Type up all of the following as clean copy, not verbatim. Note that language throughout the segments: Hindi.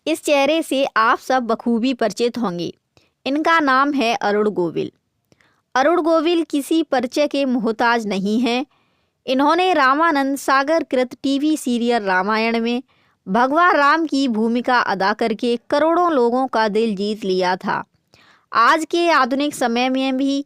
इस चेहरे से आप सब बखूबी परिचित होंगे। इनका नाम है अरुण गोविल। अरुण गोविल किसी परिचय के मोहताज नहीं हैं। इन्होंने रामानंद सागर कृत टीवी सीरियल रामायण में भगवान राम की भूमिका अदा करके करोड़ों लोगों का दिल जीत लिया था। आज के आधुनिक समय में भी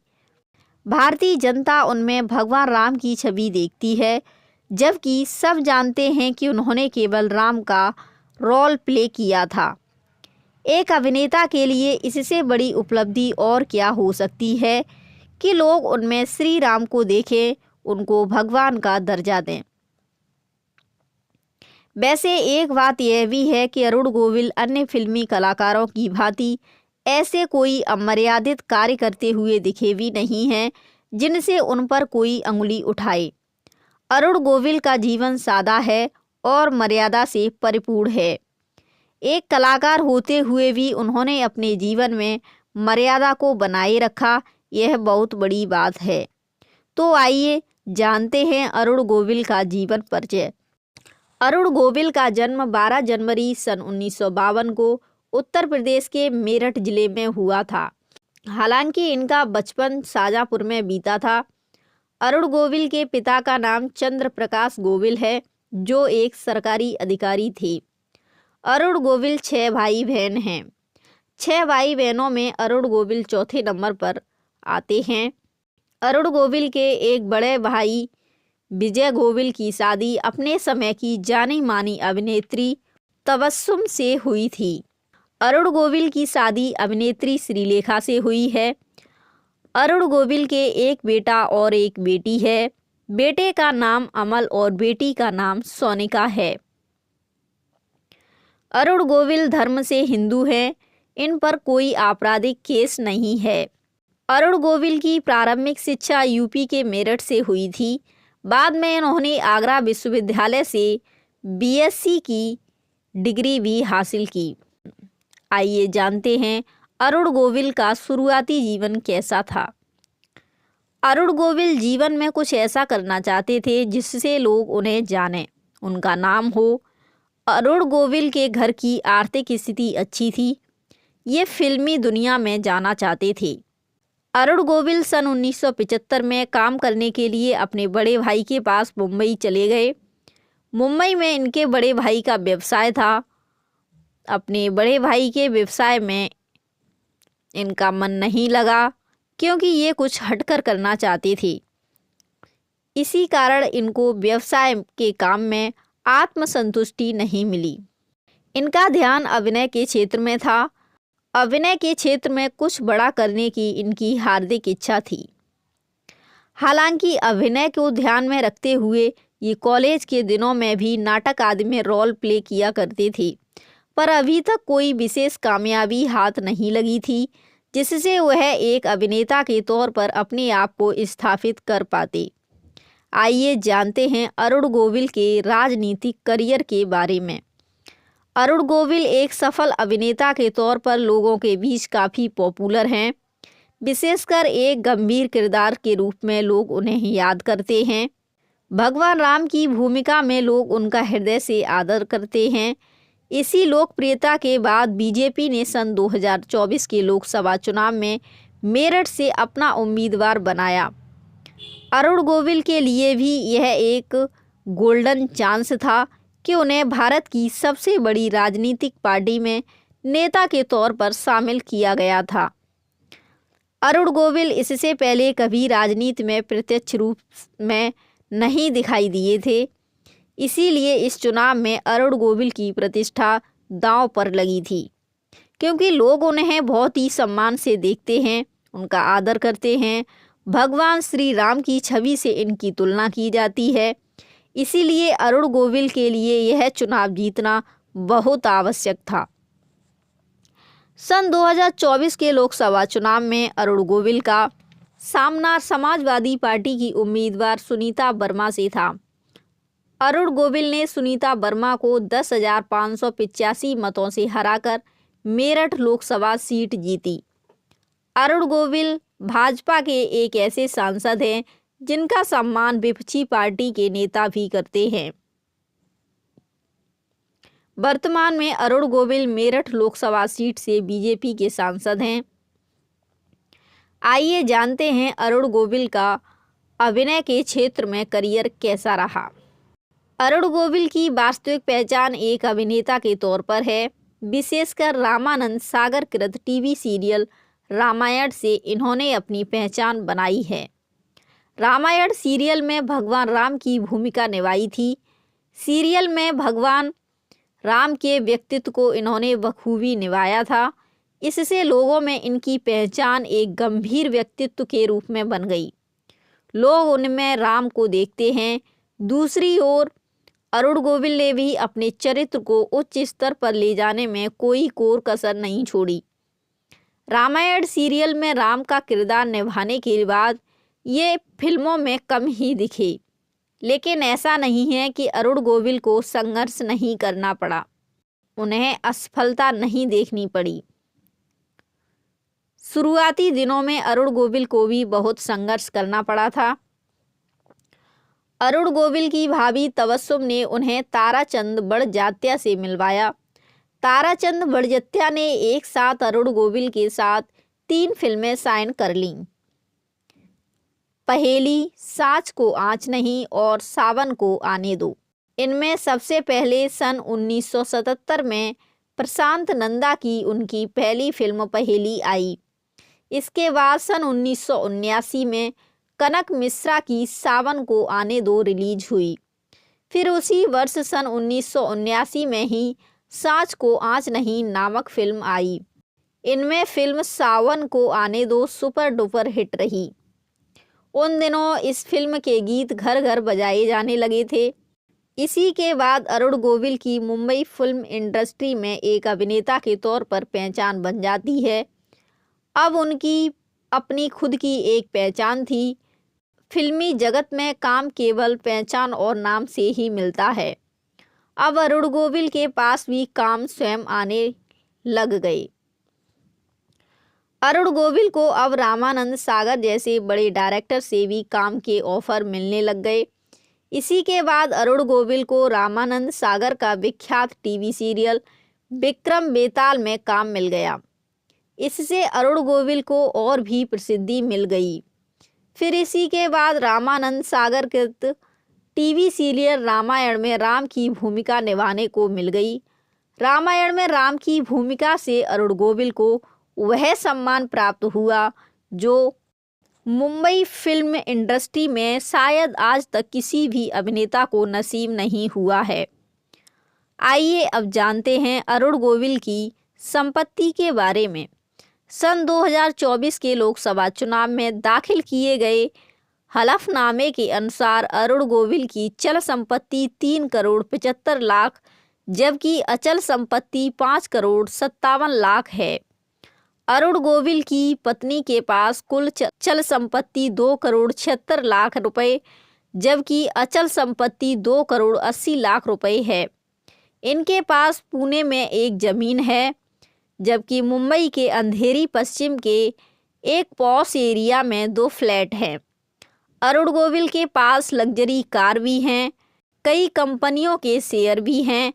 भारतीय जनता उनमें भगवान राम की छवि देखती है, जबकि सब जानते हैं कि उन्होंने केवल राम का रोल प्ले किया था। एक अभिनेता के लिए इससे बड़ी उपलब्धि और क्या हो सकती है कि लोग उनमें श्री राम को देखें, उनको भगवान का दर्जा दें। वैसे एक बात यह भी है कि अरुण गोविल अन्य फिल्मी कलाकारों की भांति ऐसे कोई अमर्यादित कार्य करते हुए दिखे भी नहीं हैं जिनसे उन पर कोई अंगुली उठाए। अरुण गोविल का जीवन सादा है और मर्यादा से परिपूर्ण है। एक कलाकार होते हुए भी उन्होंने अपने जीवन में मर्यादा को बनाए रखा, यह बहुत बड़ी बात है। तो आइए जानते हैं अरुण गोविल का जीवन परिचय। अरुण गोविल का जन्म 12 जनवरी सन 1952 को उत्तर प्रदेश के मेरठ जिले में हुआ था। हालांकि इनका बचपन शाजापुर में बीता था। अरुण गोविल के पिता का नाम चंद्र प्रकाश गोविल है, जो एक सरकारी अधिकारी थे। अरुण गोविल 6 भाई बहन हैं। 6 भाई बहनों में अरुण गोविल चौथे नंबर पर आते हैं। अरुण गोविल के एक बड़े भाई विजय गोविल की शादी अपने समय की जानी मानी अभिनेत्री तबस्सुम से हुई थी। अरुण गोविल की शादी अभिनेत्री श्रीलेखा से हुई है। अरुण गोविल के एक बेटा और एक बेटी है। बेटे का नाम अमल और बेटी का नाम सोनिका है। अरुण गोविल धर्म से हिंदू हैं। इन पर कोई आपराधिक केस नहीं है। अरुण गोविल की प्रारंभिक शिक्षा यूपी के मेरठ से हुई थी। बाद में इन्होंने आगरा विश्वविद्यालय से बीएससी की डिग्री भी हासिल की। आइए जानते हैं अरुण गोविल का शुरुआती जीवन कैसा था। अरुण गोविल जीवन में कुछ ऐसा करना चाहते थे जिससे लोग उन्हें जानें, उनका नाम हो। अरुण गोविल के घर की आर्थिक स्थिति अच्छी थी। ये फिल्मी दुनिया में जाना चाहते थे। अरुण गोविल सन 1975 में काम करने के लिए अपने बड़े भाई के पास मुंबई चले गए। मुंबई में इनके बड़े भाई का व्यवसाय था। अपने बड़े भाई के व्यवसाय में इनका मन नहीं लगा, क्योंकि ये कुछ हटकर करना चाहते थे। इसी कारण इनको व्यवसाय के काम में आत्मसंतुष्टि नहीं मिली। इनका ध्यान अभिनय के क्षेत्र में था। अभिनय के क्षेत्र में कुछ बड़ा करने की इनकी हार्दिक इच्छा थी। हालांकि अभिनय को ध्यान में रखते हुए ये कॉलेज के दिनों में भी नाटक आदि में रोल प्ले किया करते थे, पर अभी तक कोई विशेष कामयाबी हाथ नहीं लगी थी जिससे वह एक अभिनेता के तौर पर अपने आप को स्थापित कर पाते। आइए जानते हैं अरुण गोविल के राजनीतिक करियर के बारे में। अरुण गोविल एक सफल अभिनेता के तौर पर लोगों के बीच काफ़ी पॉपुलर हैं। विशेषकर एक गंभीर किरदार के रूप में लोग उन्हें याद करते हैं। भगवान राम की भूमिका में लोग उनका हृदय से आदर करते हैं। इसी लोकप्रियता के बाद बीजेपी ने सन 2024 के लोकसभा चुनाव में मेरठ से अपना उम्मीदवार बनाया। अरुण गोविल के लिए भी यह एक गोल्डन चांस था कि उन्हें भारत की सबसे बड़ी राजनीतिक पार्टी में नेता के तौर पर शामिल किया गया था। अरुण गोविल इससे पहले कभी राजनीति में प्रत्यक्ष रूप में नहीं दिखाई दिए थे। इसीलिए इस चुनाव में अरुण गोविल की प्रतिष्ठा दांव पर लगी थी, क्योंकि लोग उन्हें बहुत ही सम्मान से देखते हैं, उनका आदर करते हैं। भगवान श्री राम की छवि से इनकी तुलना की जाती है। इसीलिए अरुण गोविल के लिए यह चुनाव जीतना बहुत आवश्यक था। सन 2024 के लोकसभा चुनाव में अरुण गोविल का सामना समाजवादी पार्टी की उम्मीदवार सुनीता वर्मा से था। अरुण गोविल ने सुनीता वर्मा को 10,585 मतों से हराकर मेरठ लोकसभा सीट जीती। अरुण गोविल भाजपा के एक ऐसे सांसद हैं जिनका सम्मान विपक्षी पार्टी के नेता भी करते हैं। वर्तमान में अरुण गोविल मेरठ लोकसभा सीट से बीजेपी के सांसद हैं। आइए जानते हैं अरुण गोविल का अभिनय के क्षेत्र में करियर कैसा रहा। अरुण गोविल की वास्तविक पहचान एक अभिनेता के तौर पर है। विशेषकर रामानंद सागर कृत टीवी सीरियल रामायण से इन्होंने अपनी पहचान बनाई है। रामायण सीरियल में भगवान राम की भूमिका निभाई थी। सीरियल में भगवान राम के व्यक्तित्व को इन्होंने बखूबी निभाया था। इससे लोगों में इनकी पहचान एक गंभीर व्यक्तित्व के रूप में बन गई। लोग उनमें राम को देखते हैं। दूसरी ओर अरुण गोविल ने भी अपने चरित्र को उच्च स्तर पर ले जाने में कोई कोर कसर नहीं छोड़ी। रामायण सीरियल में राम का किरदार निभाने के बाद ये फिल्मों में कम ही दिखे, लेकिन ऐसा नहीं है कि अरुण गोविल को संघर्ष नहीं करना पड़ा, उन्हें असफलता नहीं देखनी पड़ी। शुरुआती दिनों में अरुण गोविल को भी बहुत संघर्ष करना पड़ा था। अरुण गोविल की भाभी तबस्सुम ने उन्हें ताराचंद बड़जात्या से मिलवाया। ताराचंद बड़जात्या ने एक साथ अरुण गोविल के साथ 3 फिल्में साइन कर लीं। पहेली, साच को आँच नहीं और सावन को आने दो। इनमें सबसे पहले सन 1977 में प्रशांत नंदा की उनकी पहली फिल्म पहेली आई। इसके बाद सन 1979 में कनक मिश्रा की सावन को आने दो रिलीज हुई। फिर उसी वर्ष सन 1979 में ही साच को आँच नहीं नामक फिल्म आई। इनमें फिल्म सावन को आने दो सुपर डुपर हिट रही। उन दिनों इस फिल्म के गीत घर घर बजाए जाने लगे थे। इसी के बाद अरुण गोविल की मुंबई फिल्म इंडस्ट्री में एक अभिनेता के तौर पर पहचान बन जाती है। अब उनकी अपनी खुद की एक पहचान थी। फिल्मी जगत में काम केवल पहचान और नाम से ही मिलता है। अब अरुण गोविल के पास भी काम स्वयं आने लग गए। अरुण गोविल को अब रामानंद सागर जैसे बड़े डायरेक्टर से भी काम के ऑफर मिलने लग गए। इसी के बाद अरुण गोविल को रामानंद सागर का विख्यात टीवी सीरियल विक्रम बेताल में काम मिल गया। इससे अरुण गोविल को और भी प्रसिद्धि मिल गई। फिर इसी के बाद रामानंद सागर कृत टीवी सीरियल रामायण में राम की भूमिका निभाने को मिल गई। रामायण में राम की भूमिका से अरुण गोविल को वह सम्मान प्राप्त हुआ जो मुंबई फिल्म इंडस्ट्री में शायद आज तक किसी भी अभिनेता को नसीब नहीं हुआ है। आइए अब जानते हैं अरुण गोविल की संपत्ति के बारे में। सन 2024 के लोकसभा चुनाव में दाखिल किए गए हलफनामे के अनुसार अरुण गोविल की चल संपत्ति 3 करोड़ 75 लाख जबकि अचल संपत्ति 5 करोड़ 57 लाख है। अरुण गोविल की पत्नी के पास कुल चल संपत्ति 2 करोड़ 76 लाख रुपए जबकि अचल संपत्ति 2 करोड़ 80 लाख रुपए है। इनके पास पुणे में एक जमीन है जबकि मुंबई के अंधेरी पश्चिम के एक पॉश एरिया में 2 फ्लैट हैं। अरुण गोविल के पास लग्जरी कार भी हैं, कई कंपनियों के शेयर भी हैं।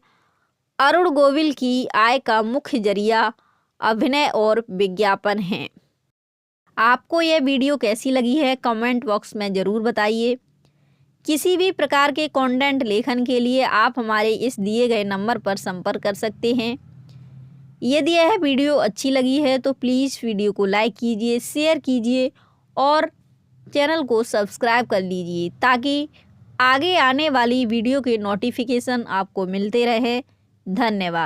अरुण गोविल की आय का मुख्य जरिया अभिनय और विज्ञापन है। आपको यह वीडियो कैसी लगी है कमेंट बॉक्स में ज़रूर बताइए। किसी भी प्रकार के कंटेंट लेखन के लिए आप हमारे इस दिए गए नंबर पर संपर्क कर सकते हैं। यदि यह वीडियो अच्छी लगी है तो प्लीज़ वीडियो को लाइक कीजिए, शेयर कीजिए और चैनल को सब्सक्राइब कर लीजिए ताकि आगे आने वाली वीडियो के नोटिफिकेशन आपको मिलते रहे। धन्यवाद।